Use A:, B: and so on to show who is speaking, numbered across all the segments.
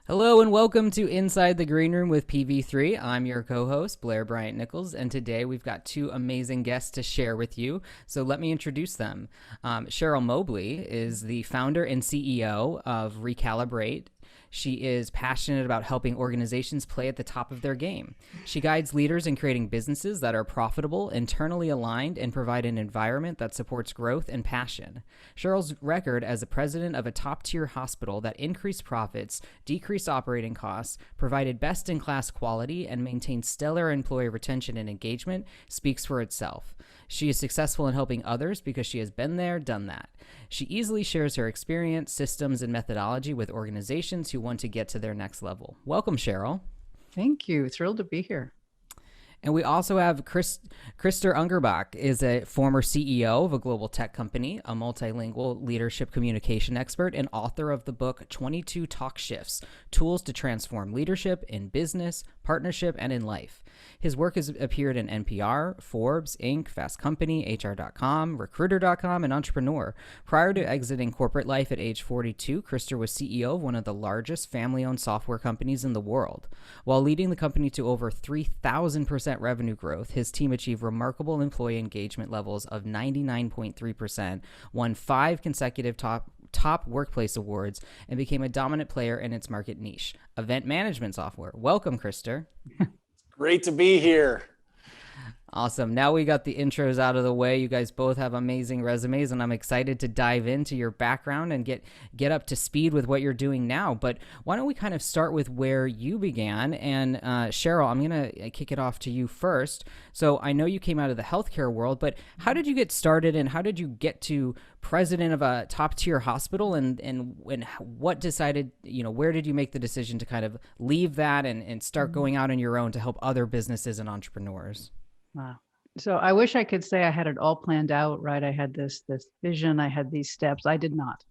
A: Hello and welcome to Inside the Greenroom with PV3. I'm your co-host, Blair Bryant Nichols, and today we've got two amazing guests to share with you. So let me introduce them. Cheryl Mobley is the founder and CEO of reCalibrate. She is passionate about helping organizations play at the top of their game. She guides leaders in creating businesses that are profitable, internally aligned, and provide an environment that supports growth and passion. Cheryl's record as a president of a top-tier hospital that increased profits, decreased operating costs, provided best-in-class quality, and maintained stellar employee retention and engagement speaks for itself. She is successful in helping others because she has been there, done that. She easily shares her experience, systems, and methodology with organizations who want to get to their next level. Welcome, Cheryl.
B: Thank you. Thrilled to be here.
A: And we also have Krister Ungerbock, is a former CEO of a global tech company, a multilingual leadership communication expert, and author of the book 22 Talk Shifts: Tools to Transform Leadership in Business, Partnership, and in Life. His work has appeared in NPR, Forbes, Inc., Fast Company, HR.com, Recruiter.com, and Entrepreneur. Prior to exiting corporate life at age 42, Krister was CEO of one of the largest family-owned software companies in the world. While leading the company to over 3,000% revenue growth, his team achieved remarkable employee engagement levels of 99.3%, won 5 consecutive top workplace awards, and became a dominant player in its market niche, event management software. Welcome, Krister.
C: Great to be here.
A: Awesome. Now we got the intros out of the way. You guys both have amazing resumes, and I'm excited to dive into your background and get up to speed with what you're doing now. But why don't we kind of start with where you began? And Cheryl, I'm going to kick it off to you first. So I know you came out of the healthcare world, but how did you get started, and how did you get to president of a top-tier hospital, and what decided, where did you make the decision to kind of leave that and start going out on your own to help other businesses and entrepreneurs?
B: Wow. So I wish I could say I had it all planned out, right? I had this vision, I had these steps. I did not.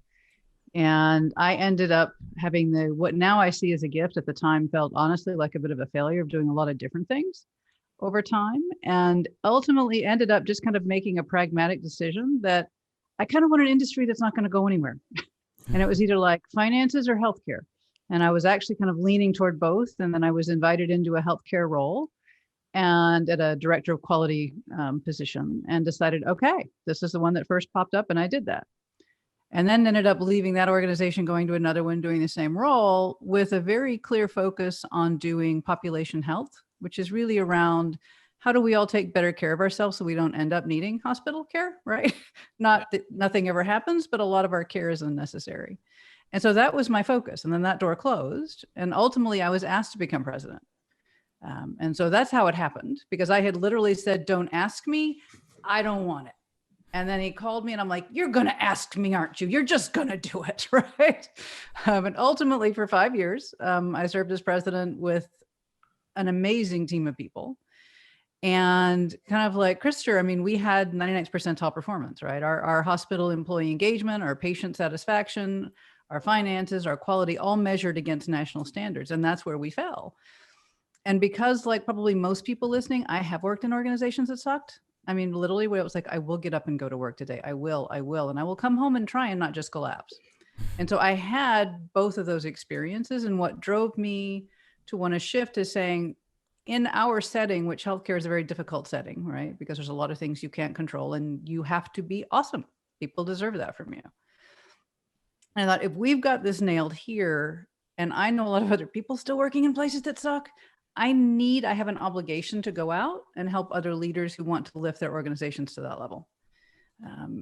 B: And I ended up having what now I see as a gift, at the time felt honestly like a bit of a failure of doing a lot of different things over time, and ultimately ended up just kind of making a pragmatic decision that I kind of want an industry that's not going to go anywhere. And it was either like finances or healthcare. And I was actually kind of leaning toward both. And then I was invited into a healthcare role and at a director of quality position, and decided, okay, this is the one that first popped up, and I did that. And then ended up leaving that organization, going to another one, doing the same role with a very clear focus on doing population health, which is really around how do we all take better care of ourselves so we don't end up needing hospital care, right? Not that nothing ever happens, but a lot of our care is unnecessary. And so that was my focus. And then that door closed. And ultimately, I was asked to become president. And so that's how it happened, because I had literally said, don't ask me, I don't want it. And then he called me and I'm like, you're going to ask me, aren't you? You're just going to do it, right? And ultimately for 5 years, I served as president with an amazing team of people. And kind of like Krister, I mean, we had 99th percentile performance, right? Our hospital employee engagement, our patient satisfaction, our finances, our quality, all measured against national standards. And that's where we fell. And because, like probably most people listening, I have worked in organizations that sucked. I mean, literally where it was like, I will get up and go to work today. I will. And I will come home and try and not just collapse. And so I had both of those experiences. And what drove me to want to shift is saying, in our setting, which healthcare is a very difficult setting, right? Because there's a lot of things you can't control and you have to be awesome. People deserve that from you. And I thought, if we've got this nailed here, and I know a lot of other people still working in places that suck, I have an obligation to go out and help other leaders who want to lift their organizations to that level,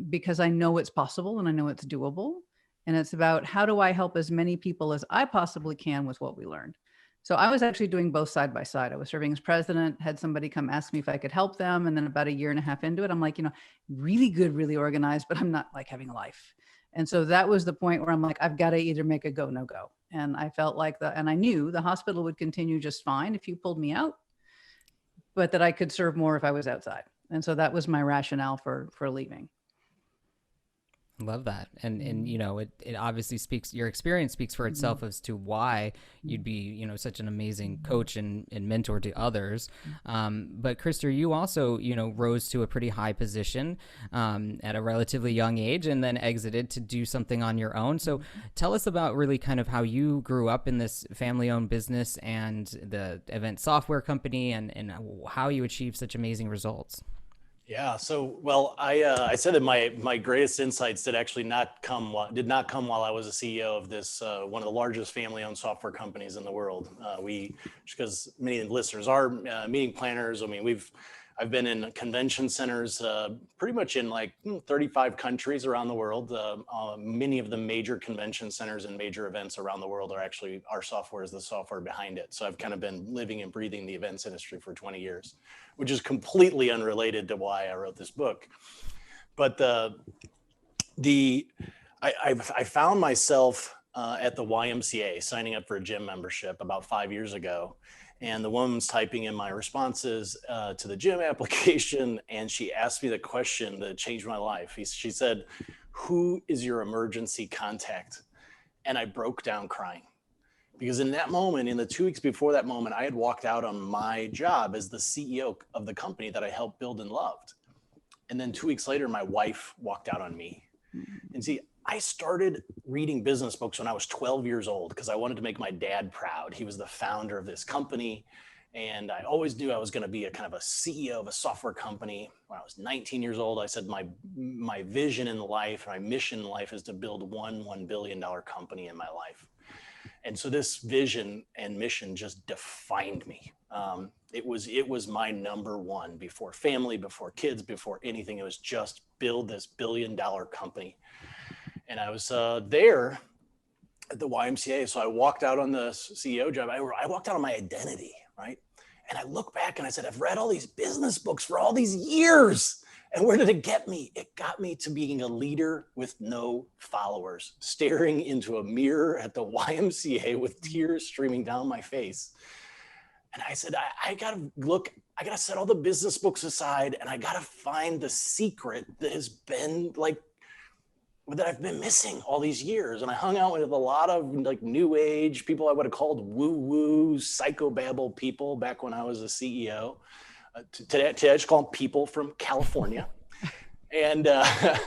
B: because I know it's possible and I know it's doable. And it's about, how do I help as many people as I possibly can with what we learned? So I was actually doing both side by side. I was serving as president, had somebody come ask me if I could help them. And then about 1.5 years into it, I'm like, really good, really organized, but I'm not like having a life. And so that was the point where I'm like, I've got to either make a go, no go. And I felt like and I knew the hospital would continue just fine if you pulled me out, but that I could serve more if I was outside. And so that was my rationale for leaving.
A: Love that. And it obviously speaks, your experience speaks for itself as to why you'd be, such an amazing coach and mentor to others. But Krister, you also, rose to a pretty high position at a relatively young age and then exited to do something on your own. So tell us about really kind of how you grew up in this family-owned business and the event software company and how you achieved such amazing results.
C: Yeah. So, well, I said that my greatest insights did not come while I was a CEO of this one of the largest family-owned software companies in the world. Because many of the listeners are meeting planners. I mean, I've been in convention centers pretty much in like 35 countries around the world. Many of the major convention centers and major events around the world are actually, our software is the software behind it. So I've kind of been living and breathing the events industry for 20 years, which is completely unrelated to why I wrote this book. But I found myself at the YMCA signing up for a gym membership about 5 years ago. And the woman's typing in my responses to the gym application. And she asked me the question that changed my life. She said, "Who is your emergency contact?" And I broke down crying. Because in that moment, in the 2 weeks before that moment, I had walked out on my job as the CEO of the company that I helped build and loved. And then 2 weeks later, my wife walked out on me. And see, I started reading business books when I was 12 years old because I wanted to make my dad proud. He was the founder of this company. And I always knew I was going to be a kind of a CEO of a software company. When I was 19 years old, I said my vision in life, my mission in life is to build $1 billion company in my life. And so this vision and mission just defined me. It was my number one before family, before kids, before anything. It was just build this $1 billion company. And I was there at the YMCA. So I walked out on the CEO job. I walked out on my identity, right? And I look back and I said, I've read all these business books for all these years. And where did it get me? It got me to being a leader with no followers, staring into a mirror at the YMCA with tears streaming down my face. And I said, I got to set all the business books aside and I got to find the secret that has been that I've been missing all these years. And I hung out with a lot of like new age people I would have called woo-woo, psychobabble people back when I was a CEO. Today I just call them people from California. And that's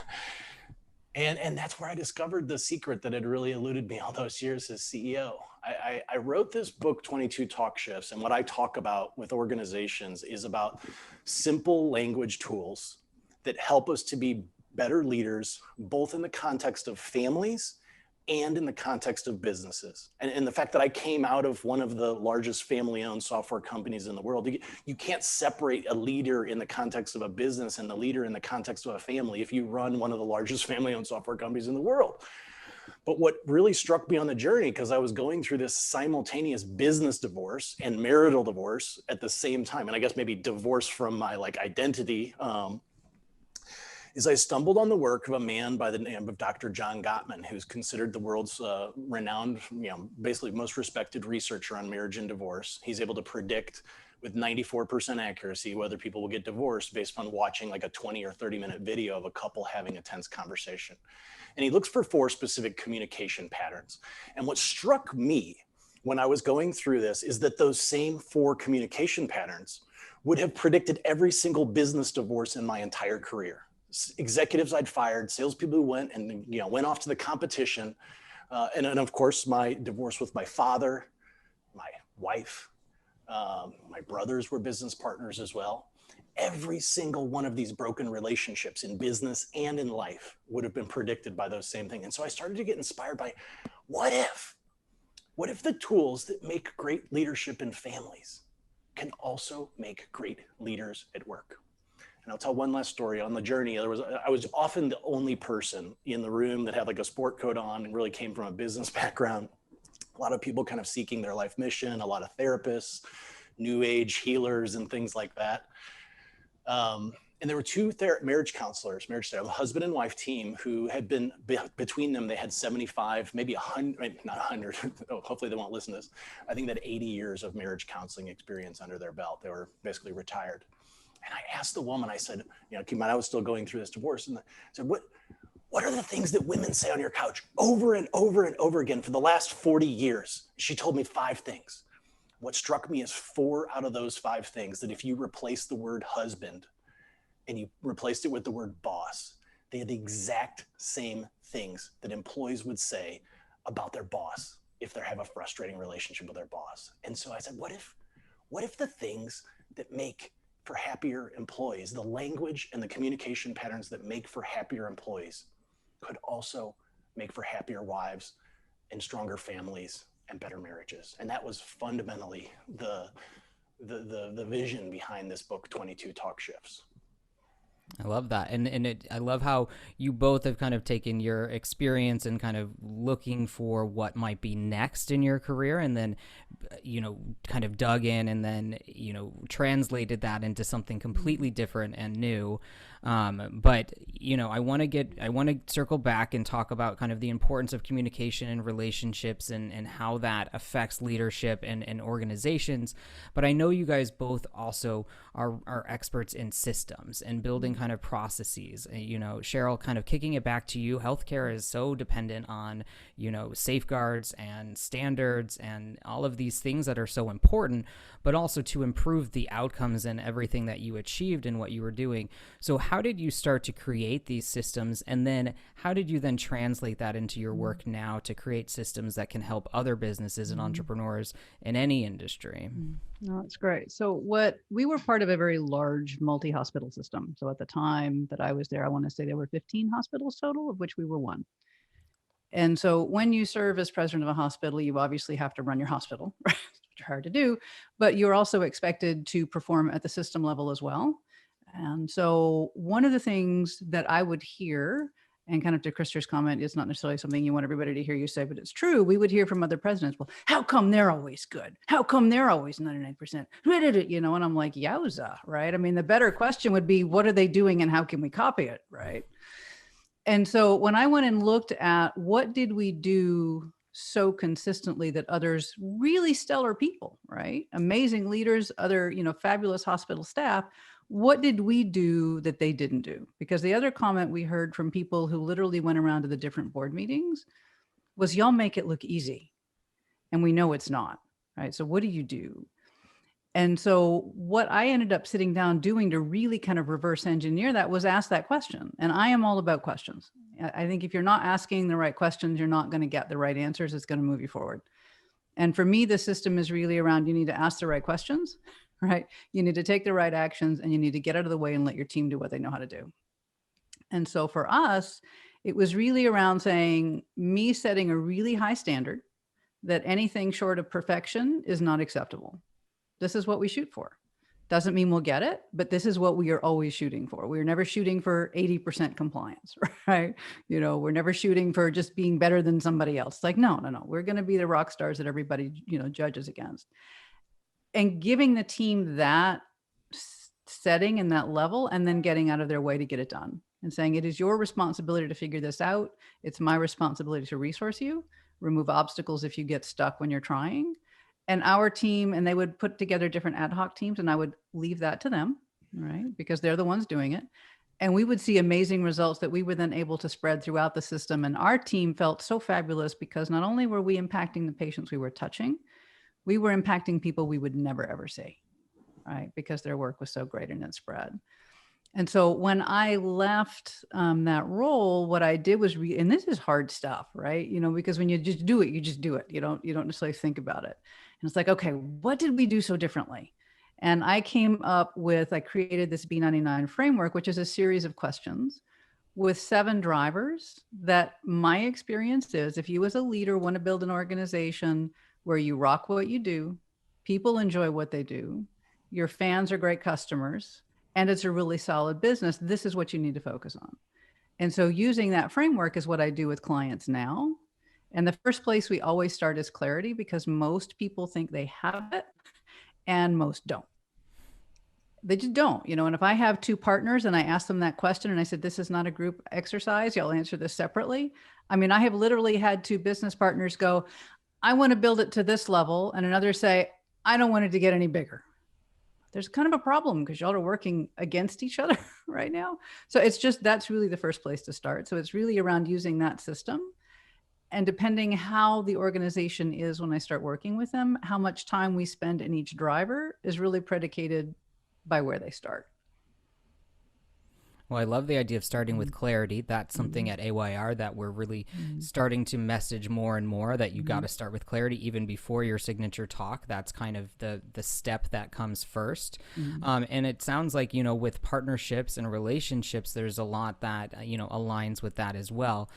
C: where I discovered the secret that had really eluded me all those years as CEO. I wrote this book, 22 Talk Shifts, and what I talk about with organizations is about simple language tools that help us to be better leaders, both in the context of families and in the context of businesses. And the fact that I came out of one of the largest family-owned software companies in the world, you can't separate a leader in the context of a business and the leader in the context of a family if you run one of the largest family-owned software companies in the world. But what really struck me on the journey, because I was going through this simultaneous business divorce and marital divorce at the same time, and I guess maybe divorce from my identity, is I stumbled on the work of a man by the name of Dr. John Gottman, who's considered the world's renowned, basically most respected researcher on marriage and divorce. He's able to predict with 94% accuracy whether people will get divorced based on watching like a 20 or 30-minute video of a couple having a tense conversation. And he looks for 4 specific communication patterns. And what struck me when I was going through this is that those same 4 communication patterns would have predicted every single business divorce in my entire career. Executives I'd fired, salespeople who went off to the competition, and of course my divorce with my father, my wife, my brothers were business partners as well. Every single one of these broken relationships in business and in life would have been predicted by those same things. And so I started to get inspired by what if the tools that make great leadership in families can also make great leaders at work? And I'll tell one last story. On the journey, I was often the only person in the room that had like a sport coat on and really came from a business background. A lot of people kind of seeking their life mission, a lot of therapists, new age healers and things like that. And there were 2 marriage counselors, a husband and wife team who had been, between them, they had 75, maybe 100, not 100, hopefully they won't listen to this. I think that 80 years of marriage counseling experience under their belt. They were basically retired. And I asked the woman, I said, keep in mind, I was still going through this divorce. And I said, what are the things that women say on your couch over and over and over again for the last 40 years? She told me 5 things. What struck me is 4 out of those 5 things that if you replace the word husband and you replaced it with the word boss, they are the exact same things that employees would say about their boss if they have a frustrating relationship with their boss. And so I said, what if the things that make for happier employees, the language and the communication patterns that make for happier employees, could also make for happier wives and stronger families and better marriages? And that was fundamentally the vision behind this book, 22 Talk Shifts.
A: I love that. I love how you both have kind of taken your experience and kind of looking for what might be next in your career, and then, kind of dug in and then, translated that into something completely different and new. But I want to circle back and talk about kind of the importance of communication and relationships and how that affects leadership and organizations. But I know you guys both also are experts in systems and building kind of processes. Cheryl, kind of kicking it back to you, healthcare is so dependent on, safeguards and standards and all of these things that are so important, but also to improve the outcomes and everything that you achieved and what you were doing. So how did you start to create these systems? And then how did you then translate that into your work now to create systems that can help other businesses and entrepreneurs in any industry?
B: No, that's great. So we were part of a very large multi-hospital system. So at the time that I was there, I want to say there were 15 hospitals total, of which we were one. And so when you serve as president of a hospital, you obviously have to run your hospital, right? Which are hard to do, but you're also expected to perform at the system level as well. And so one of the things that I would hear, and kind of to Krister's comment, it's not necessarily something you want everybody to hear you say, but it's true. We would hear from other presidents, well, how come they're always good? How come they're always 99%? And I'm like, yowza, right? I mean, the better question would be, what are they doing and how can we copy it, right? And so when I went and looked at what did we do so consistently that others, really stellar people, right? Amazing leaders, other, fabulous hospital staff, what did we do that they didn't do? Because the other comment we heard from people who literally went around to the different board meetings was, y'all make it look easy. And we know it's not, right? So what do you do? And so what I ended up sitting down doing to really kind of reverse engineer that was ask that question. And I am all about questions. I think if you're not asking the right questions, you're not going to get the right answers. It's going to move you forward. And for me, the system is really around, you need to ask the right questions, right? You need to take the right actions, and you need to get out of the way and let your team do what they know how to do. And so for us, it was really around saying, me setting a really high standard that anything short of perfection is not acceptable. This is what we shoot for. Doesn't mean we'll get it, but this is what we are always shooting for. We're never shooting for 80% compliance, right? We're never shooting for just being better than somebody else. Like, no. We're going to be the rock stars that everybody, judges against. And giving the team that setting and that level, and then getting out of their way to get it done and saying, it is your responsibility to figure this out. It's my responsibility to resource you, remove obstacles if you get stuck when you're trying. And our team, and they would put together different ad hoc teams, and I would leave that to them, right? Because they're the ones doing it. And we would see amazing results that we were then able to spread throughout the system. And our team felt so fabulous because not only were we impacting the patients we were touching, we were impacting people we would never, ever see, right? Because their work was so great and it spread. And so when I left that role, what I did was, and this is hard stuff, right? Because when you just do it, you just do it. You don't necessarily think about it. And it's like, okay, what did we do so differently? And I created this B99 framework, which is a series of questions with 7 drivers that my experience is, if you as a leader want to build an organization where you rock what you do, people enjoy what they do, your fans are great customers, and it's a really solid business, this is what you need to focus on. And so using that framework is what I do with clients now. And the first place we always start is clarity, because most people think they have it and most don't. They just don't, and if I have 2 partners and I ask them that question and I said, this is not a group exercise, y'all answer this separately. I mean, I have literally had 2 business partners go, I want to build it to this level. And another say, I don't want it to get any bigger. there's kind of a problem because y'all are working against each other right now. So it's just, that's really the first place to start. So it's really around using that system. And depending how the organization is when I start working with them, how much time we spend in each driver is really predicated by where they start.
A: Well, I love the idea of starting with clarity. That's something at AYR that we're really starting to message more and more, that you got to start with clarity even before your signature talk. That's kind of the step that comes first. And it sounds like, you know, with partnerships and relationships, there's a lot that, you know, aligns with that as well.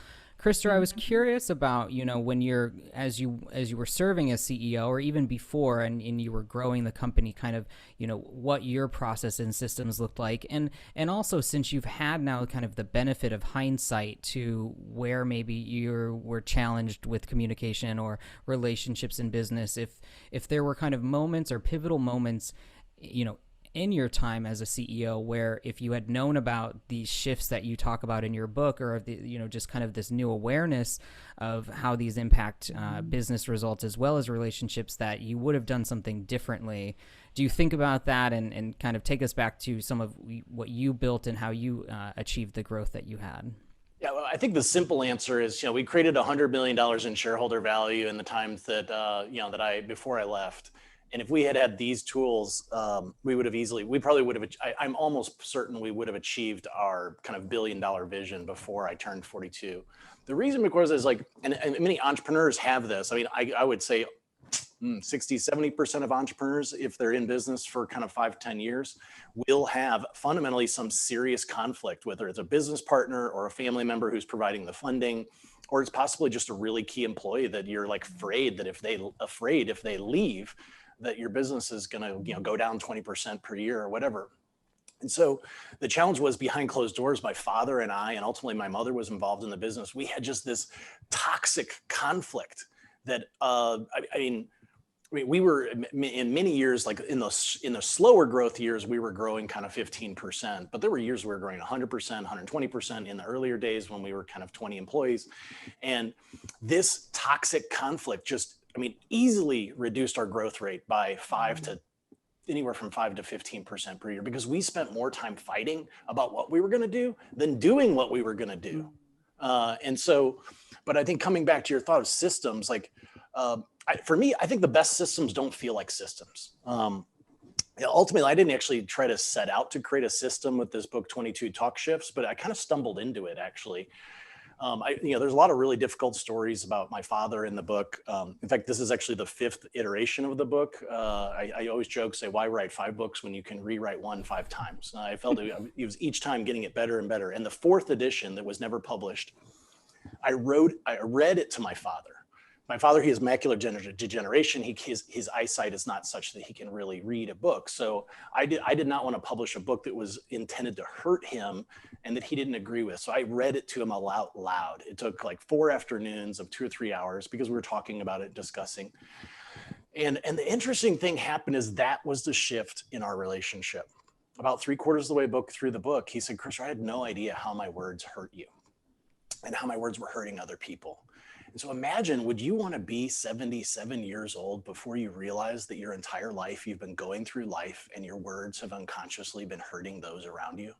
A: Krister, I was curious about, you know, when you're, as you were serving as CEO or even before, and you were growing the company, kind of, you know, what your process and systems looked like. And also, since you've had now kind of the benefit of hindsight to where maybe you were challenged with communication or relationships in business, if there were kind of moments or pivotal moments, you know, in your time as a CEO, where if you had known about these shifts that you talk about in your book, or the, you know, just kind of this new awareness of how these impact business results as well as relationships, that you would have done something differently. Do you think about that and kind of take us back to some of what you built and how you achieved the growth that you had?
C: Yeah, well, I think the simple answer is, you know, we created $100 million in shareholder value in the times that, you know, before I left. And if we had had these tools, we probably would have, I'm almost certain we would have achieved our kind of $1 billion vision before I turned 42. The reason, because is like, and many entrepreneurs have this. I mean, I would say 60-70% of entrepreneurs, if they're in business for kind of 5-10 years, will have fundamentally some serious conflict, whether it's a business partner or a family member who's providing the funding, or it's possibly just a really key employee that you're like afraid that if they leave, that your business is going to, you know, go down 20% per year or whatever. And so the challenge was, behind closed doors, my father and I, and ultimately my mother was involved in the business. We had just this toxic conflict that, we were in many years, like in the slower growth years, we were growing kind of 15%, but there were years we were growing 100%, 120% in the earlier days when we were kind of 20 employees. And this toxic conflict just, easily reduced our growth rate by anywhere from 5 to 15% per year, because we spent more time fighting about what we were going to do than doing what we were going to do. But I think, coming back to your thought of systems, like, for me, I think the best systems don't feel like systems. Ultimately, I didn't actually try to set out to create a system with this book, 22 Talk Shifts, but I kind of stumbled into it, actually. There's a lot of really difficult stories about my father in the book. In fact, this is actually the 5th iteration of the book. I always joke, say, why write 5 books when you can rewrite one 5 times? I felt it was each time getting it better and better. And the 4th edition, that was never published, I read it to my father. My father, he has macular degeneration. His eyesight is not such that he can really read a book. So I did not want to publish a book that was intended to hurt him and that he didn't agree with. So I read it to him out loud. It took like 4 afternoons of 2 or 3 hours, because we were talking about it, discussing. And the interesting thing happened is that was the shift in our relationship. About 3/4 of the way through the book, he said, "Krister, I had no idea how my words hurt you and how my words were hurting other people." And so imagine, would you want to be 77 years old before you realize that your entire life you've been going through life and your words have unconsciously been hurting those around you?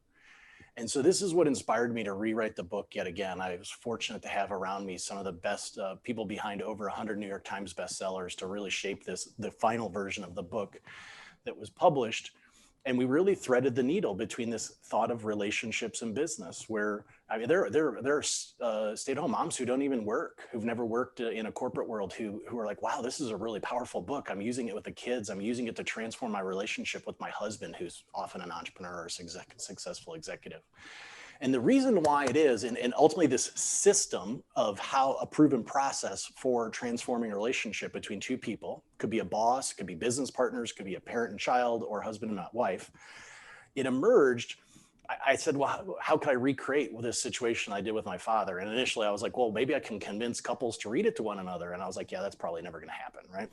C: And so this is what inspired me to rewrite the book yet again. I was fortunate to have around me some of the best people behind over 100 New York Times bestsellers to really shape the final version of the book that was published. And we really threaded the needle between this thought of relationships and business, where there are stay-at-home moms who don't even work, who've never worked in a corporate world, who are like, wow, this is a really powerful book. I'm using it with the kids. I'm using it to transform my relationship with my husband, who's often an entrepreneur or a successful executive. And the reason why it is, and ultimately this system of how a proven process for transforming a relationship between two people, could be a boss, could be business partners, could be a parent and child, or husband and wife, it emerged. I said, well, how could I recreate this situation I did with my father? And initially I was like, well, maybe I can convince couples to read it to one another. And I was like, yeah, that's probably never going to happen, right?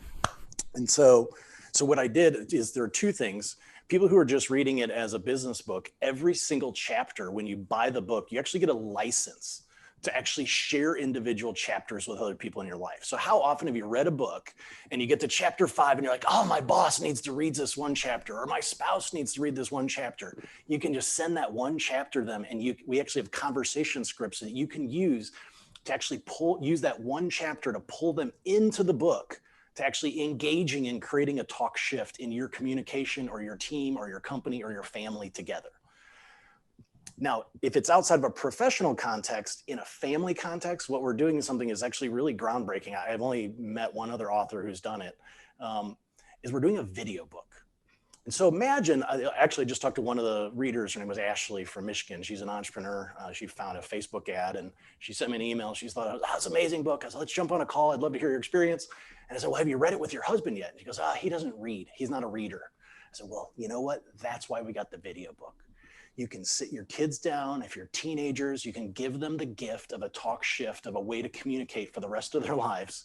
C: And so what I did is, there are 2 things. People who are just reading it as a business book, every single chapter, when you buy the book, you actually get a license to actually share individual chapters with other people in your life. So how often have you read a book and you get to chapter 5 and you're like, oh, my boss needs to read this one chapter, or my spouse needs to read this one chapter. You can just send that one chapter to them, and we actually have conversation scripts that you can use to actually use that one chapter to pull them into the book, to actually engaging in creating a talk shift in your communication or your team or your company or your family together. Now, if it's outside of a professional context, in a family context, what we're doing is something is actually really groundbreaking. I've only met one other author who's done it, is we're doing a video book. And so imagine, I actually just talked to one of the readers. Her name was Ashley from Michigan. She's an entrepreneur. She found a Facebook ad and she sent me an email. She thought, oh, that's an amazing book. I said, let's jump on a call. I'd love to hear your experience. And I said, well, have you read it with your husband yet? And she goes, he doesn't read. He's not a reader. I said, well, you know what? That's why we got the video book. You can sit your kids down. If you're teenagers, you can give them the gift of a talk shift, of a way to communicate for the rest of their lives.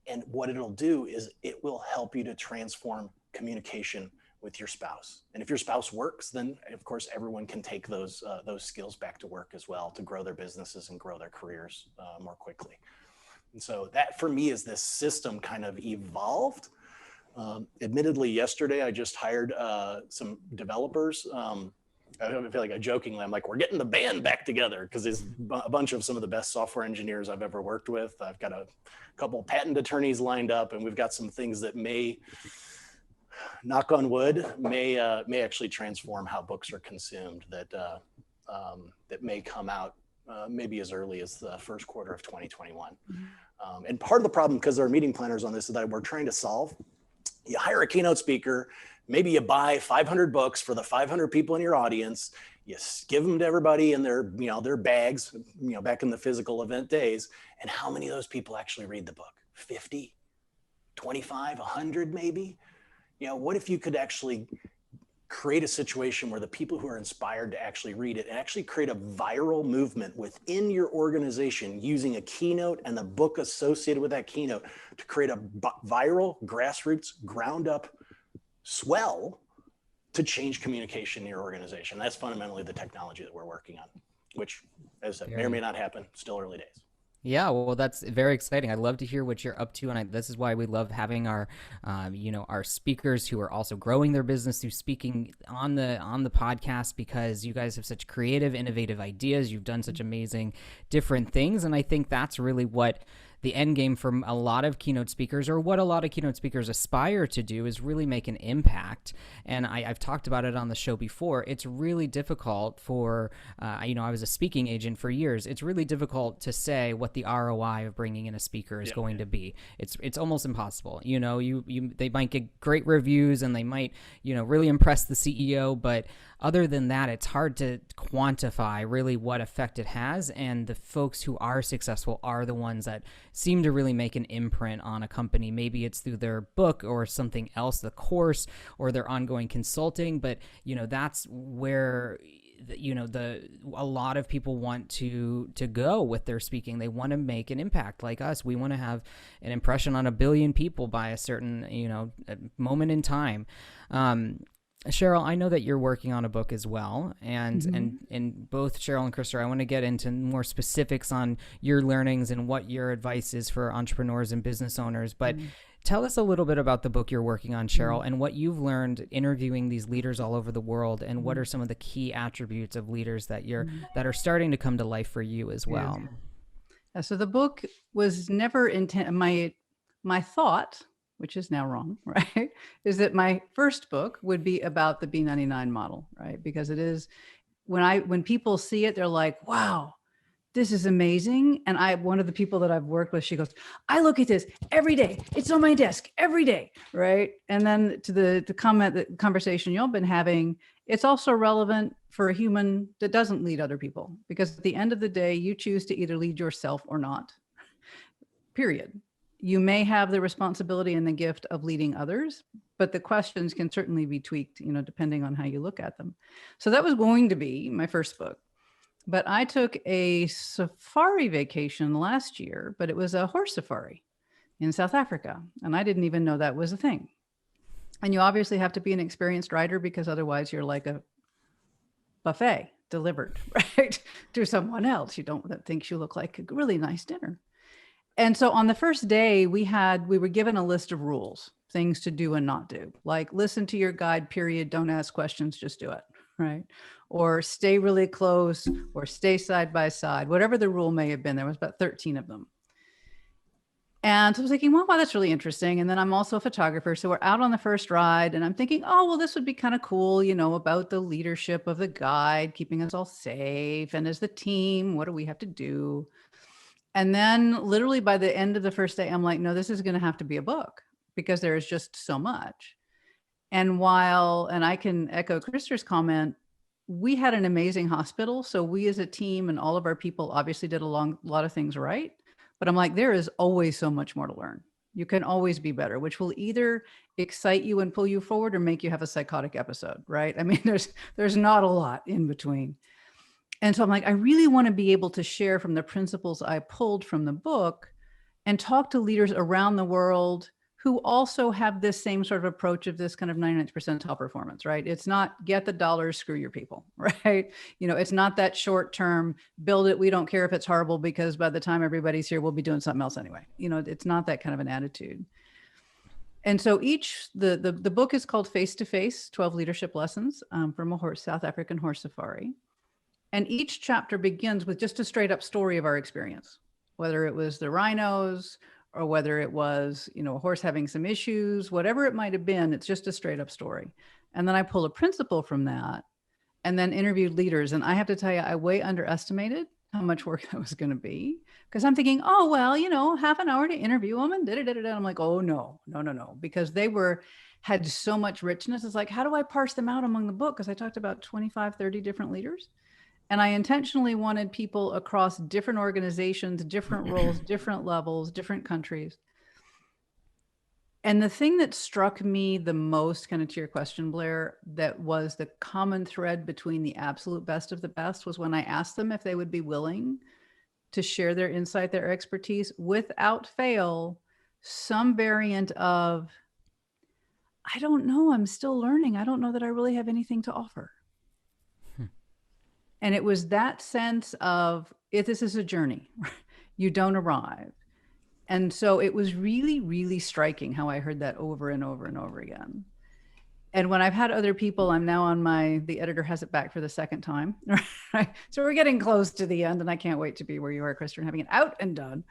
C: And what it'll do is it will help you to transform communication with your spouse. And if your spouse works, then of course everyone can take those skills back to work as well, to grow their businesses and grow their careers more quickly. And so that for me is this system kind of evolved. Admittedly, yesterday I just hired some developers. I feel like I'm like, we're getting the band back together, because there's a bunch of some of the best software engineers I've ever worked with. I've got a couple of patent attorneys lined up, and we've got some things that may, knock on wood, may actually transform how books are consumed, that may come out maybe as early as the first quarter of 2021. And part of the problem, because there are meeting planners on this, that we're trying to solve, you hire a keynote speaker, maybe you buy 500 books for the 500 people in your audience, you give them to everybody in their, their bags, back in the physical event days. And how many of those people actually read the book? 50, 25, 100 maybe? What if you could actually create a situation where the people who are inspired to actually read it and actually create a viral movement within your organization using a keynote and the book associated with that keynote to create a viral, grassroots, ground up swell to change communication in your organization? That's fundamentally the technology that we're working on, which, as I said, may or may not happen, still early days.
A: Yeah, well, that's very exciting. I'd love to hear what you're up to, and this is why we love having our, our speakers who are also growing their business through speaking on the podcast, because you guys have such creative, innovative ideas. You've done such amazing, different things, and I think that's really what the end game for a lot of keynote speakers, or what a lot of keynote speakers aspire to do, is really make an impact. And I've talked about it on the show before. It's really difficult for, I was a speaking agent for years. It's really difficult to say what the ROI of bringing in a speaker is going to be. It's almost impossible. They might get great reviews and they might, really impress the CEO, but other than that, it's hard to quantify really what effect it has. And the folks who are successful are the ones that seem to really make an imprint on a company. Maybe it's through their book or something else, the course, or their ongoing consulting. But, that's where, a lot of people want to go with their speaking. They want to make an impact like us. We want to have an impression on 1 billion people by a certain, moment in time. Cheryl, I know that you're working on a book as well, and both Cheryl and Krister, I want to get into more specifics on your learnings and what your advice is for entrepreneurs and business owners. But tell us a little bit about the book you're working on, Cheryl, and what you've learned interviewing these leaders all over the world, and what are some of the key attributes of leaders that that are starting to come to life for you as well.
B: Yeah, so the book was never my thought, which is now wrong, right, is that my first book would be about the B99 model, right? Because it is, when people see it, they're like, wow, this is amazing. And one of the people that I've worked with, she goes, I look at this every day. It's on my desk every day, right? And then to the conversation y'all been having, it's also relevant for a human that doesn't lead other people, because at the end of the day, you choose to either lead yourself or not, period. You may have the responsibility and the gift of leading others, but the questions can certainly be tweaked, depending on how you look at them. So that was going to be my first book. But I took a safari vacation last year, but it was a horse safari in South Africa. And I didn't even know that was a thing. And you obviously have to be an experienced rider, because otherwise you're like a buffet, delivered, right, to someone else. You don't think you look like a really nice dinner. And so on the first day, we were given a list of rules, things to do and not do, like listen to your guide, period. Don't ask questions, just do it, right? Or stay really close, or stay side by side, whatever the rule may have been. There was about 13 of them. And so I was thinking, well, wow, that's really interesting. And then I'm also a photographer. So we're out on the first ride and I'm thinking, oh, well, this would be kind of cool, about the leadership of the guide, keeping us all safe. And as the team, what do we have to do? And then literally by the end of the first day, I'm like, no, this is going to have to be a book because there is just so much. And I can echo Krister's comment, we had an amazing hospital. So we as a team and all of our people obviously did a lot of things right. But I'm like, there is always so much more to learn. You can always be better, which will either excite you and pull you forward or make you have a psychotic episode, right? I mean, there's not a lot in between. And so I'm like, I really want to be able to share from the principles I pulled from the book and talk to leaders around the world who also have this same sort of approach of this kind of 99th percentile performance, right? It's not get the dollars, screw your people, right? It's not that short term, build it. We don't care if it's horrible because by the time everybody's here, we'll be doing something else anyway. It's not that kind of an attitude. And so the book is called Face to Face, 12 Leadership Lessons from a South African horse safari. And each chapter begins with just a straight up story of our experience, whether it was the rhinos or whether it was, a horse having some issues, whatever it might have been, it's just a straight up story. And then I pulled a principle from that and then interviewed leaders. And I have to tell you, I way underestimated how much work that was going to be because I'm thinking, oh, well, half an hour to interview them and I'm like, oh, no, because they had so much richness. It's like, how do I parse them out among the book? Because I talked about 25, 30 different leaders. And I intentionally wanted people across different organizations, different roles, different levels, different countries. And the thing that struck me the most, kind of to your question, Blair, that was the common thread between the absolute best of the best was when I asked them if they would be willing to share their insight, their expertise, without fail, some variant of, I don't know, I'm still learning. I don't know that I really have anything to offer. And it was that sense of, if this is a journey, you don't arrive. And so it was really, really striking how I heard that over and over and over again. And when I've had other people, I'm now on the editor has it back for the second time. Right? So we're getting close to the end and I can't wait to be where you are, Krister, and having it out and done.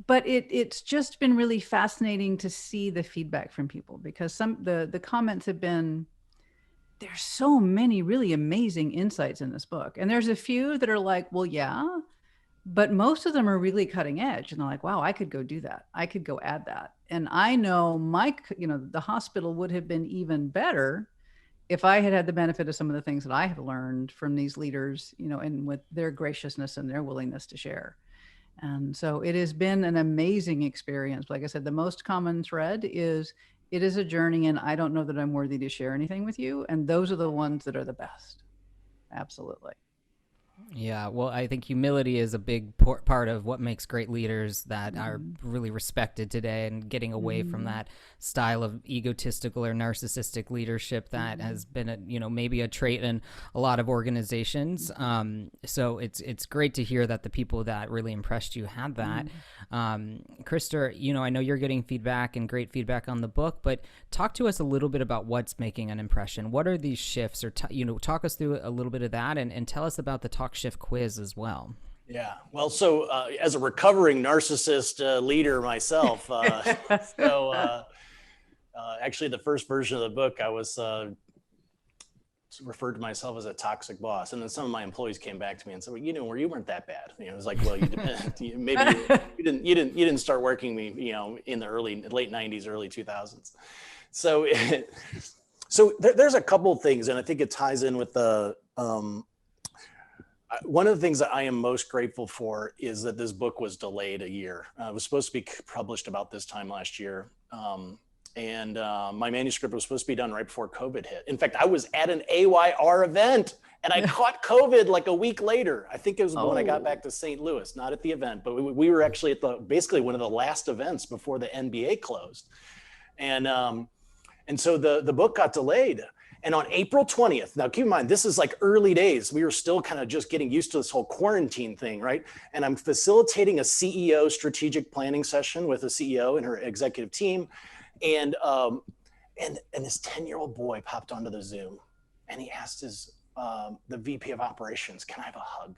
B: But it's just been really fascinating to see the feedback from people because the comments have been, there's so many really amazing insights in this book. And there's a few that are like, well, yeah, but most of them are really cutting edge. And they're like, wow, I could go do that. I could go add that. And I know the hospital would have been even better if I had the benefit of some of the things that I have learned from these leaders, and with their graciousness and their willingness to share. And so it has been an amazing experience. Like I said, the most common thread is, it is a journey and I don't know that I'm worthy to share anything with you. And those are the ones that are the best. Absolutely.
A: Yeah, well, I think humility is a big part of what makes great leaders that are really respected today, and getting away from that style of egotistical or narcissistic leadership that has been, maybe a trait in a lot of organizations. So it's great to hear that the people that really impressed you had that. Krister, I know you're getting feedback and great feedback on the book, but talk to us a little bit about what's making an impression. What are these shifts, or talk us through a little bit of that, and tell us about the Talk Shift quiz as well.
C: Yeah, well, so as a recovering narcissist leader myself, actually the first version of the book, I was referred to myself as a toxic boss, and then some of my employees came back to me and said, well, you weren't that bad. It was like, well, maybe you didn't start working me, in the late 90s, early 2000s. So there's a couple things, and I think it ties in with the. One of the things that I am most grateful for is that this book was delayed a year. It was supposed to be published about this time last year. And my manuscript was supposed to be done right before COVID hit. In fact, I was at an AYR event and I caught COVID like a week later. I think it was when I got back to St. Louis, not at the event, but we were actually at basically one of the last events before the NBA closed. And so the book got delayed. And on April 20th, now keep in mind, this is like early days. We were still kind of just getting used to this whole quarantine thing, right? And I'm facilitating a CEO strategic planning session with a CEO and her executive team. And this 10-year-old boy popped onto the Zoom and he asked the VP of operations, can I have a hug?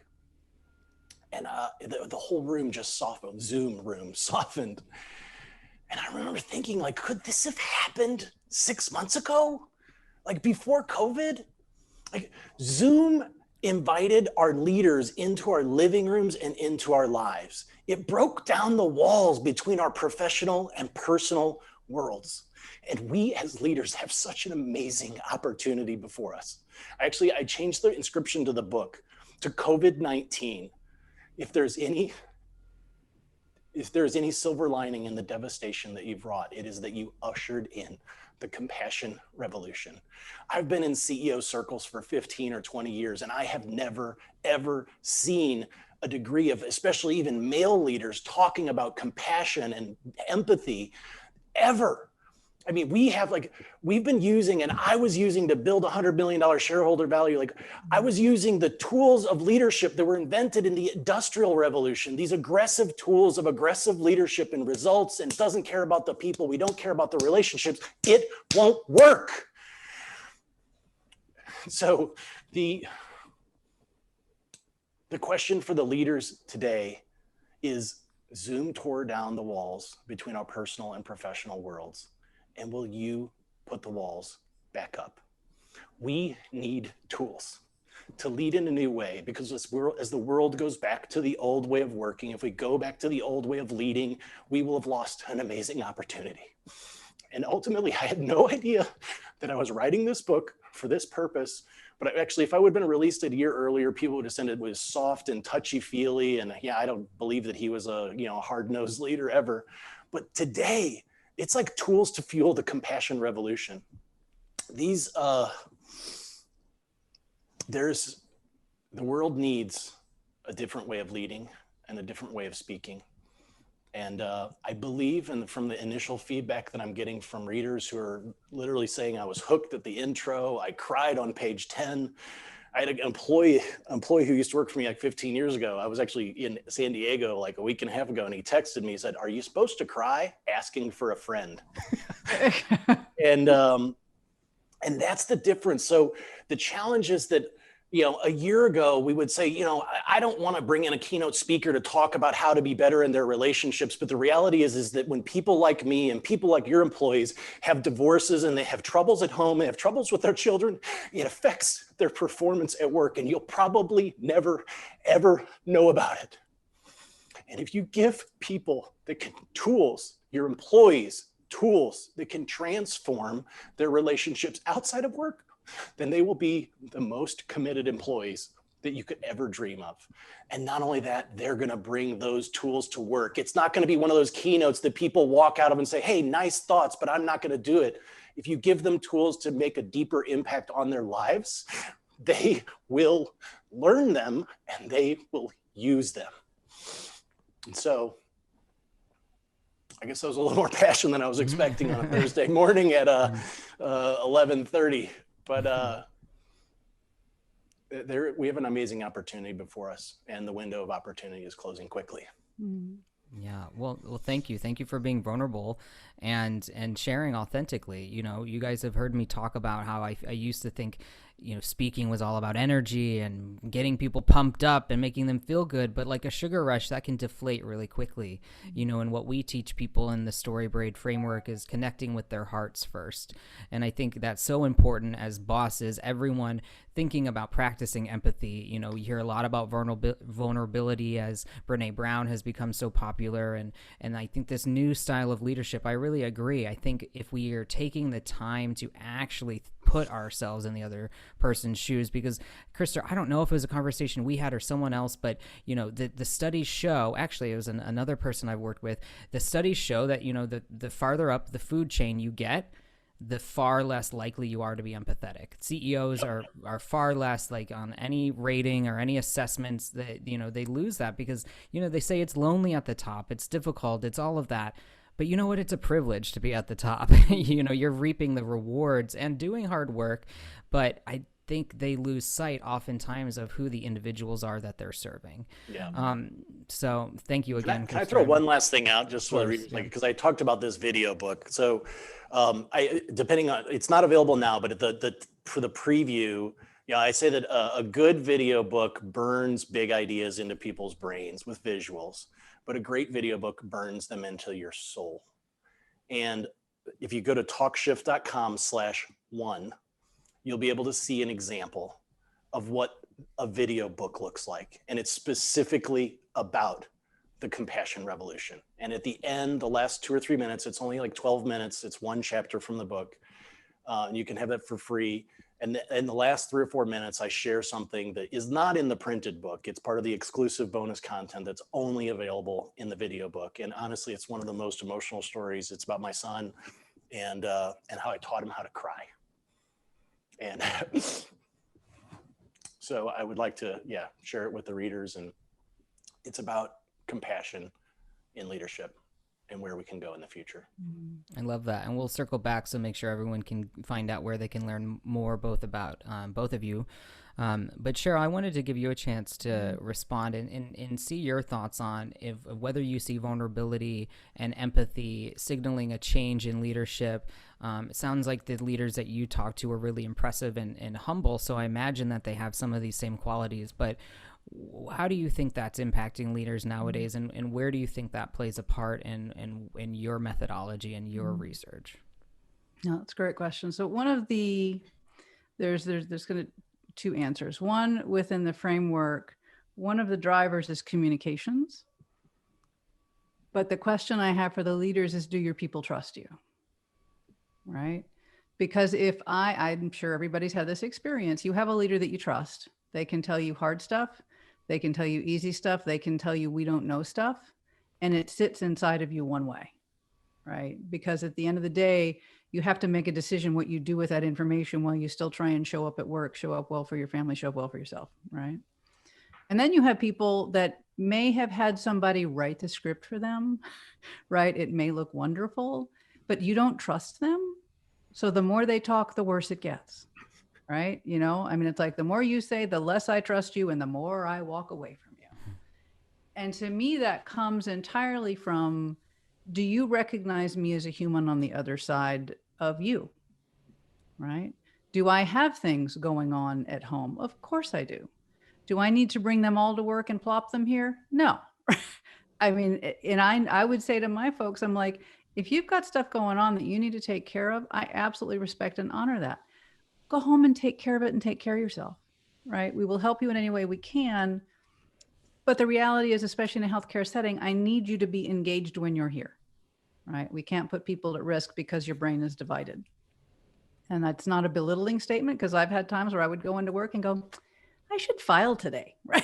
C: And the whole room just softened, Zoom room softened. And I remember thinking, like, could this have happened 6 months ago? Like before COVID? Like Zoom invited our leaders into our living rooms and into our lives. It broke down the walls between our professional and personal worlds. And we as leaders have such an amazing opportunity before us. I changed the inscription to the book to COVID-19. If there's any silver lining in the devastation that you've wrought, it is that you ushered in the compassion revolution. I've been in CEO circles for 15 or 20 years, and I have never, ever seen a degree of, especially even male leaders, talking about compassion and empathy ever. I mean, we've been using, and I was using to build $100 million shareholder value. Like I was using the tools of leadership that were invented in the Industrial Revolution, these aggressive tools of aggressive leadership and results, and doesn't care about the people. We don't care about the relationships. It won't work. So the question for the leaders today is, Zoom tore down the walls between our personal and professional worlds. And will you put the walls back up? We need tools to lead in a new way, because as the world goes back to the old way of working, if we go back to the old way of leading, we will have lost an amazing opportunity. And ultimately, I had no idea that I was writing this book for this purpose. But actually, if I would have been released a year earlier, people would have said it was soft and touchy-feely. And yeah, I don't believe that he was a hard-nosed leader ever. But today, it's like tools to fuel the compassion revolution. The world needs a different way of leading and a different way of speaking. And I believe, and from the initial feedback that I'm getting from readers who are literally saying I was hooked at the intro, I cried on page 10. I had an employee who used to work for me like 15 years ago. I was actually in San Diego like a week and a half ago, and he texted me. He said, "Are you supposed to cry? Asking for a friend." And that's the difference. So the challenge is that, a year ago we would say, I don't want to bring in a keynote speaker to talk about how to be better in their relationships. But the reality is that when people like me and people like your employees have divorces and they have troubles at home, they have troubles with their children, it affects their performance at work. And you'll probably never, ever know about it. And if you give people your employees, tools that can transform their relationships outside of work, then they will be the most committed employees that you could ever dream of. And not only that, they're going to bring those tools to work. It's not going to be one of those keynotes that people walk out of and say, "Hey, nice thoughts, but I'm not going to do it." If you give them tools to make a deeper impact on their lives, they will learn them and they will use them. And so I guess that was a little more passion than I was expecting on a Thursday morning at 11:30. But we have an amazing opportunity before us, and the window of opportunity is closing quickly.
A: Yeah. Well, thank you. Thank you for being vulnerable and sharing authentically. You guys have heard me talk about how I used to think, speaking was all about energy and getting people pumped up and making them feel good. But like a sugar rush, that can deflate really quickly. And what we teach people in the StoryBraid framework is connecting with their hearts first. And I think that's so important as bosses, everyone thinking about practicing empathy. You hear a lot about vulnerability as Brene Brown has become so popular. And I think this new style of leadership, I really agree. I think if we are taking the time to actually put ourselves in the other person's shoes, because Krister, I don't know if it was a conversation we had or someone else, but the studies show, actually it was another person I've worked with, the studies show that the farther up the food chain you get, the far less likely you are to be empathetic. CEOs are far less, like on any rating or any assessments, that they lose that because they say it's lonely at the top, it's difficult, it's all of that. But you know what? It's a privilege to be at the top. You're reaping the rewards and doing hard work, but I think they lose sight oftentimes of who the individuals are that they're serving.
C: Yeah.
A: So thank you again.
C: Can I throw one last thing out just so the readers, because I talked about this video book. So depending on, it's not available now, but for the preview, I say that a good video book burns big ideas into people's brains with visuals, but a great video book burns them into your soul. And if you go to talkshift.com/1, you'll be able to see an example of what a video book looks like. And it's specifically about the compassion revolution. And at the end, the last 2 or 3 minutes, it's only like 12 minutes. It's one chapter from the book. And you can have that for free. And in the last 3 or 4 minutes, I share something that is not in the printed book. It's part of the exclusive bonus content that's only available in the video book. And honestly, it's one of the most emotional stories. It's about my son and how I taught him how to cry. And so I would like to, share it with the readers. And it's about compassion in leadership and where we can go in the future.
A: I love that. And we'll circle back, so make sure everyone can find out where they can learn more both about both of you. But Cheryl, I wanted to give you a chance to respond and see your thoughts on whether you see vulnerability and empathy signaling a change in leadership. It sounds like the leaders that you talk to are really impressive and humble, so I imagine that they have some of these same qualities. But how do you think that's impacting leaders nowadays, and where do you think that plays a part in your methodology and your research?
B: No, that's a great question. So one of there's going to two answers. One, within the framework, one of the drivers is communications. But the question I have for the leaders is, do your people trust you? Right? Because if I'm sure everybody's had this experience, you have a leader that you trust. They can tell you hard stuff. They can tell you easy stuff. They can tell you we don't know stuff. And it sits inside of you one way, right? Because at the end of the day, you have to make a decision what you do with that information while you still try and show up at work, show up well for your family, show up well for yourself, right? And then you have people that may have had somebody write the script for them, right? It may look wonderful, but you don't trust them. So the more they talk, the worse it gets. Right? It's like the more you say, the less I trust you and the more I walk away from you. And to me, that comes entirely from, do you recognize me as a human on the other side of you? Right? Do I have things going on at home? Of course I do. Do I need to bring them all to work and plop them here? No. I would say to my folks, I'm like, if you've got stuff going on that you need to take care of, I absolutely respect and honor that. Go home and take care of it and take care of yourself, right? We will help you in any way we can. But the reality is, especially in a healthcare setting, I need you to be engaged when you're here, right? We can't put people at risk because your brain is divided. And that's not a belittling statement, because I've had times where I would go into work and go, I should file today, right?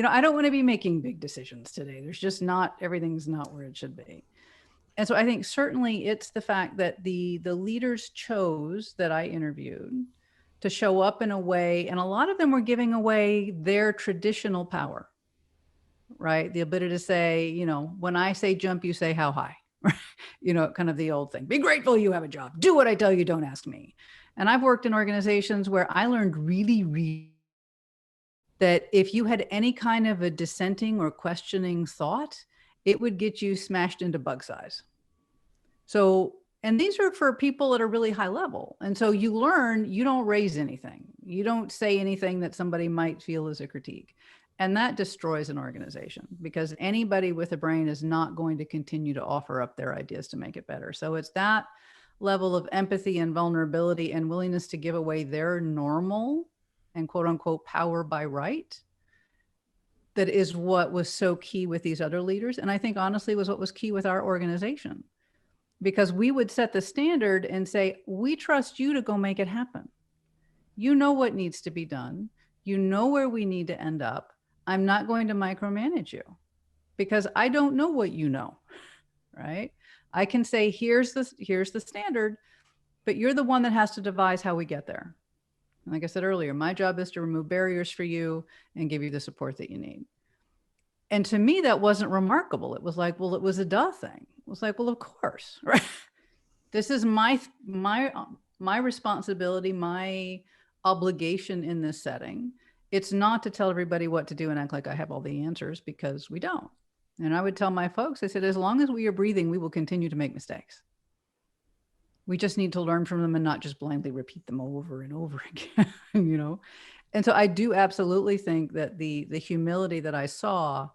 B: I don't want to be making big decisions today. There's just everything's not where it should be. And so I think certainly it's the fact that the leaders chose that I interviewed to show up in a way, and a lot of them were giving away their traditional power, right? The ability to say, when I say jump, you say how high, kind of the old thing. Be grateful you have a job. Do what I tell you, don't ask me. And I've worked in organizations where I learned really that if you had any kind of a dissenting or questioning thought, it would get you smashed into bug size. So, and these are for people at a really high level. And so you learn, you don't raise anything. You don't say anything that somebody might feel is a critique. And that destroys an organization, because anybody with a brain is not going to continue to offer up their ideas to make it better. So it's that level of empathy and vulnerability and willingness to give away their normal and quote unquote power by right that is what was so key with these other leaders. And I think honestly was what was key with our organization, because we would set the standard and say, we trust you to go make it happen. You know what needs to be done. You know where we need to end up. I'm not going to micromanage you because I don't know what you know, right? I can say, here's the standard, but you're the one that has to devise how we get there. Like I said earlier, my job is to remove barriers for you and give you the support that you need. And to me, that wasn't remarkable. It was like, well, it was a duh thing. was like, well, of course, right? This is my responsibility, my obligation in this setting. It's not to tell everybody what to do and act like I have all the answers, because we don't. And I would tell my folks, I said, as long as we are breathing, we will continue to make mistakes. We just need to learn from them and not just blindly repeat them over and over again, you know? And so I do absolutely think that the humility that I saw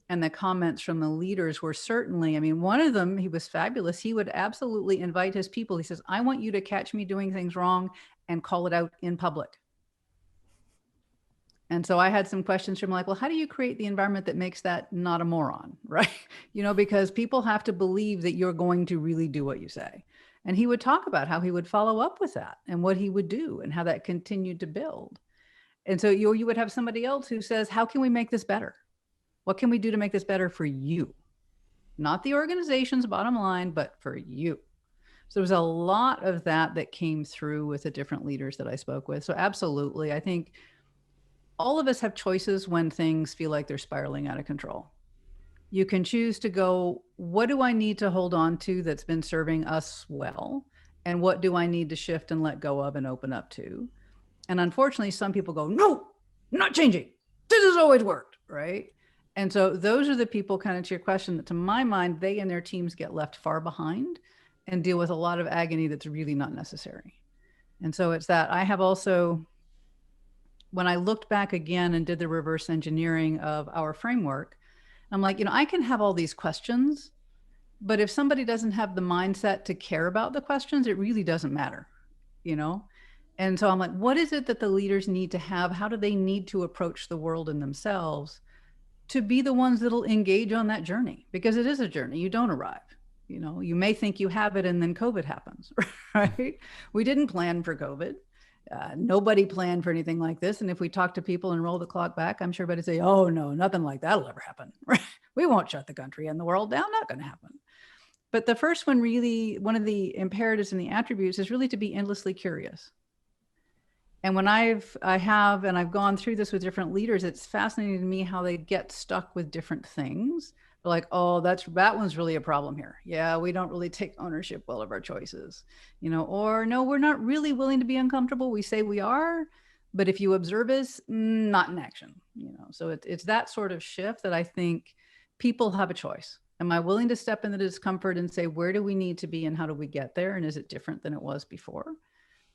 B: and the comments from the leaders were certainly, I mean, one of them, he was fabulous. He would absolutely invite his people. He says, I want you to catch me doing things wrong and call it out in public. And so I had some questions from like, well, how do you create the environment that makes that not a moron, right? You know, because people have to believe that you're going to really do what you say. And he would talk about how he would follow up with that and what he would do and how that continued to build. And so you would have somebody else who says, how can we make this better? What can we do to make this better for you? Not the organization's bottom line, but for you. So there was a lot of that came through with the different leaders that I spoke with. So absolutely, I think all of us have choices when things feel like they're spiraling out of control. You can choose to go, what do I need to hold on to that's been serving us well? And what do I need to shift and let go of and open up to? And unfortunately, some people go, no, not changing. This has always worked, right? And so those are the people, kind of to your question, that to my mind, they and their teams get left far behind and deal with a lot of agony that's really not necessary. And so it's that I have also, when I looked back again and did the reverse engineering of our framework, I'm like, you know, I can have all these questions, but if somebody doesn't have the mindset to care about the questions, it really doesn't matter, you know? And so I'm like, what is it that the leaders need to have? How do they need to approach the world and themselves to be the ones that'll engage on that journey? Because it is a journey. You don't arrive. You know, you may think you have it and then COVID happens, right? We didn't plan for COVID. Nobody planned for anything like this. And if we talk to people and roll the clock back, I'm sure everybody say, oh no, nothing like that'll ever happen. We won't shut the country and the world down. Not going to happen. But the first one, really, one of the imperatives and the attributes is really to be endlessly curious. And when I've gone through this with different leaders, it's fascinating to me how they get stuck with different things. They're like, oh, that one's really a problem here. Yeah, we don't really take ownership well of our choices, you know, or no, we're not really willing to be uncomfortable. We say we are, but if you observe us, not in action, you know. So it's that sort of shift that I think people have a choice. Am I willing to step into the discomfort and say, where do we need to be and how do we get there? And is it different than it was before?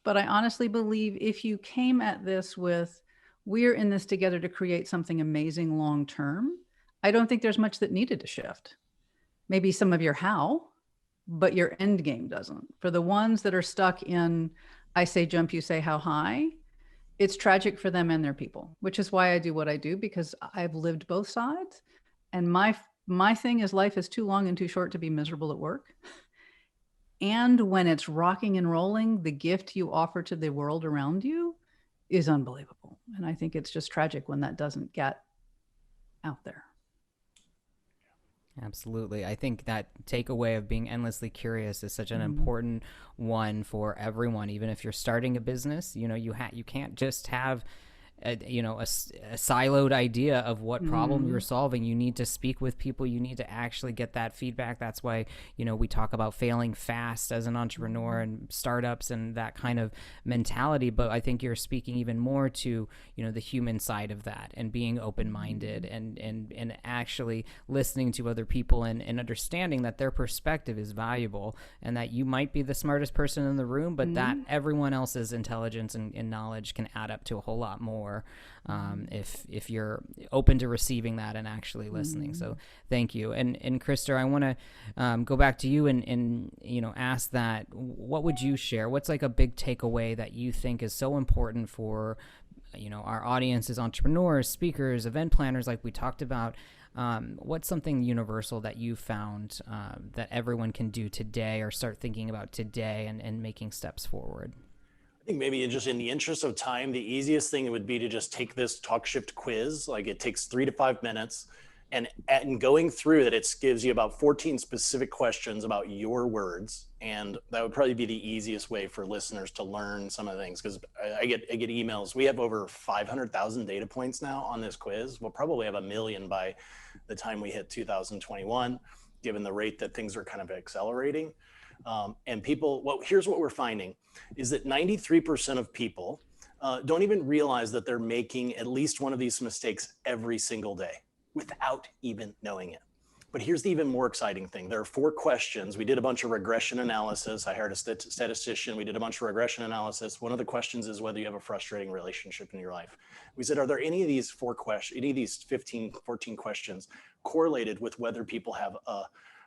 B: But I honestly believe if you came at this with, we're in this together to create something amazing long-term, I don't think there's much that needed to shift. Maybe some of your how, but your end game doesn't. For the ones that are stuck in, I say jump, you say how high, it's tragic for them and their people, which is why I do what I do, because I've lived both sides. And my thing is, life is too long and too short to be miserable at work. And when it's rocking and rolling, the gift you offer to the world around you is unbelievable. And I think it's just tragic when that doesn't get out there.
A: Absolutely. I think that takeaway of being endlessly curious is such an important one for everyone. Even if you're starting a business, you know, you can't just have a siloed idea of what problem you're solving. You need to speak with people. You need to actually get that feedback. That's why, you know, we talk about failing fast as an entrepreneur and startups and that kind of mentality. But I think you're speaking even more to, you know, the human side of that and being open-minded and actually listening to other people and understanding that their perspective is valuable and that you might be the smartest person in the room, but that everyone else's intelligence and knowledge can add up to a whole lot more. If you're open to receiving that and actually listening. So thank you. And Krister, I want to go back to you and you know, ask that, what would you share? What's like a big takeaway that you think is so important for, you know, our audience as entrepreneurs, speakers, event planners, like we talked about? What's something universal that you found that everyone can do today or start thinking about today and making steps forward?
C: I think maybe just in the interest of time, the easiest thing would be to just take this TalkShift quiz. Like, it takes 3 to 5 minutes, and going through that, it gives you about 14 specific questions about your words. And that would probably be the easiest way for listeners to learn some of the things. Cause I get emails. We have over 500,000 data points now on this quiz. We'll probably have 1 million by the time we hit 2021. given the rate that things are kind of accelerating. And people, here's what we're finding is that 93% of people don't even realize that they're making at least one of these mistakes every single day without even knowing it. But here's the even more exciting thing. There are 4 questions. We did a bunch of regression analysis. I hired a statistician. We did a bunch of regression analysis. One of the questions is whether you have a frustrating relationship in your life. We said, are there any of these 4 questions, any of these 15, 14 questions correlated with whether people have a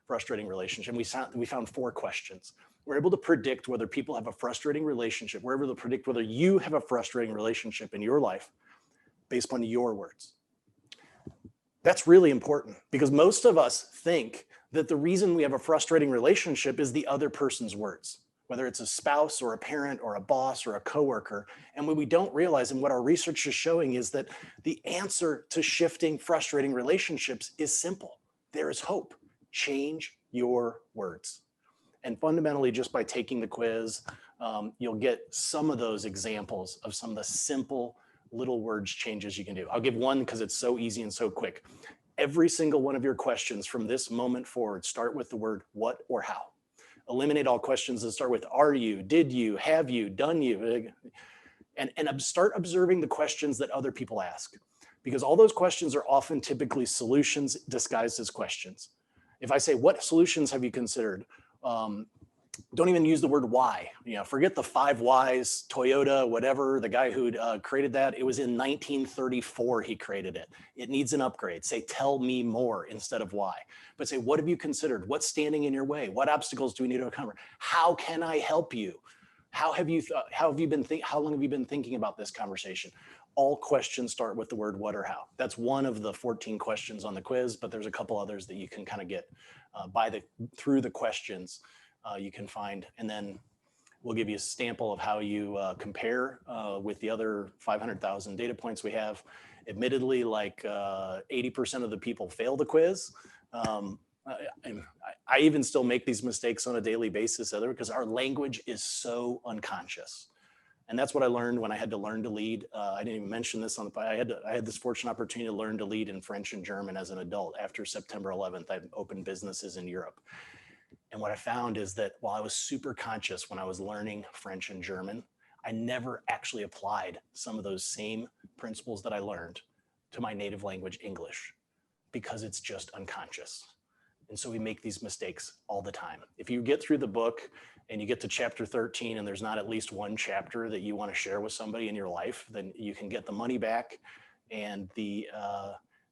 C: frustrating relationship? We found 4 questions. We're able to predict whether people have a frustrating relationship. We're able to predict whether you have a frustrating relationship in your life based on your words. That's really important because most of us think that the reason we have a frustrating relationship is the other person's words, whether it's a spouse or a parent or a boss or a coworker. And what we don't realize, and what our research is showing, is that the answer to shifting frustrating relationships is simple. There is hope. Change your words. And fundamentally, just by taking the quiz, you'll get some of those examples of some of the simple little words changes you can do. I'll give one because it's so easy and so quick. Every single one of your questions from this moment forward start with the word what or how. Eliminate all questions that start with are you, did you, have you, done you, and start observing the questions that other people ask, because all those questions are often typically solutions disguised as questions. If I say, what solutions have you considered? Don't even use the word why. Forget the 5 whys, Toyota, whatever, the guy who created that. It was in 1934 he created it. It needs an upgrade. Say, tell me more instead of why. But say, what have you considered? What's standing in your way? What obstacles do we need to overcome? How can I help you? How long have you been thinking about this conversation? All questions start with the word what or how. That's one of the 14 questions on the quiz, but there's a couple others that you can kind of get through the questions. You can find, and then we'll give you a sample of how you compare with the other 500,000 data points we have. Admittedly, like 80% of the people fail the quiz. I even still make these mistakes on a daily basis because our language is so unconscious. And that's what I learned when I had to learn to lead. I didn't even mention this on the, I had this fortunate opportunity to learn to lead in French and German as an adult. After September 11th, I opened businesses in Europe. And what I found is that while I was super conscious when I was learning French and German, I never actually applied some of those same principles that I learned to my native language, English, because it's just unconscious. And so we make these mistakes all the time. If you get through the book and you get to chapter 13 and there's not at least one chapter that you want to share with somebody in your life, then you can get the money back. And the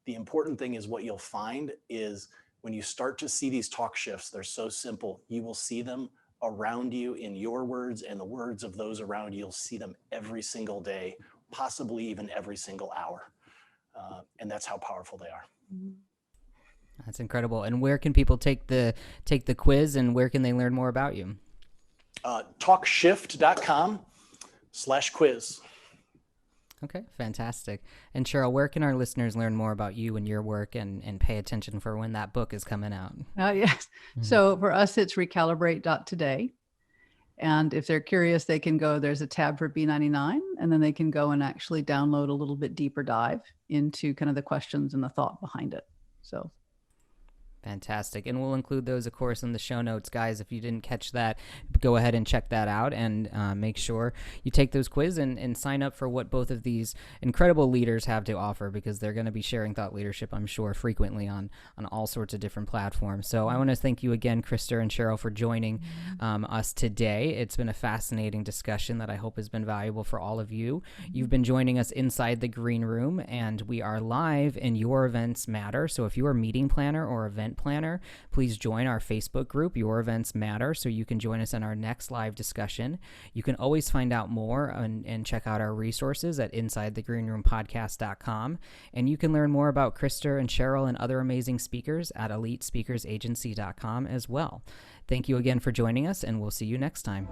C: important thing is what you'll find is when you start to see these talk shifts, they're so simple. You will see them around you in your words and the words of those around you. You'll see them every single day, possibly even every single hour. And that's how powerful they are.
A: That's incredible. And where can people take the quiz, and where can they learn more about you?
C: Talkshift.com/quiz.
A: Okay, fantastic. And Cheryl, where can our listeners learn more about you and your work and pay attention for when that book is coming out?
B: Yes. Mm-hmm. So for us, it's reCalibrate.today. And if they're curious, they can go, there's a tab for B99, and then they can go and actually download a little bit deeper dive into kind of the questions and the thought behind it. So.
A: Fantastic. And we'll include those, of course, in the show notes. Guys, if you didn't catch that, go ahead and check that out, and make sure you take those quiz and sign up for what both of these incredible leaders have to offer, because they're going to be sharing thought leadership, I'm sure, frequently on all sorts of different platforms. So I want to thank you again, Krister and Cheryl, for joining us today. It's been a fascinating discussion that I hope has been valuable for all of you. You've been joining us inside the green room, and we are live in Your Events Matter. So if you're a meeting planner or event planner, please join our Facebook group, Your Events Matter, so you can join us in our next live discussion. You can always find out more and check out our resources at InsideTheGreenRoomPodcast.com. And you can learn more about Krister and Cheryl and other amazing speakers at EliteSpeakersAgency.com as well. Thank you again for joining us, and we'll see you next time.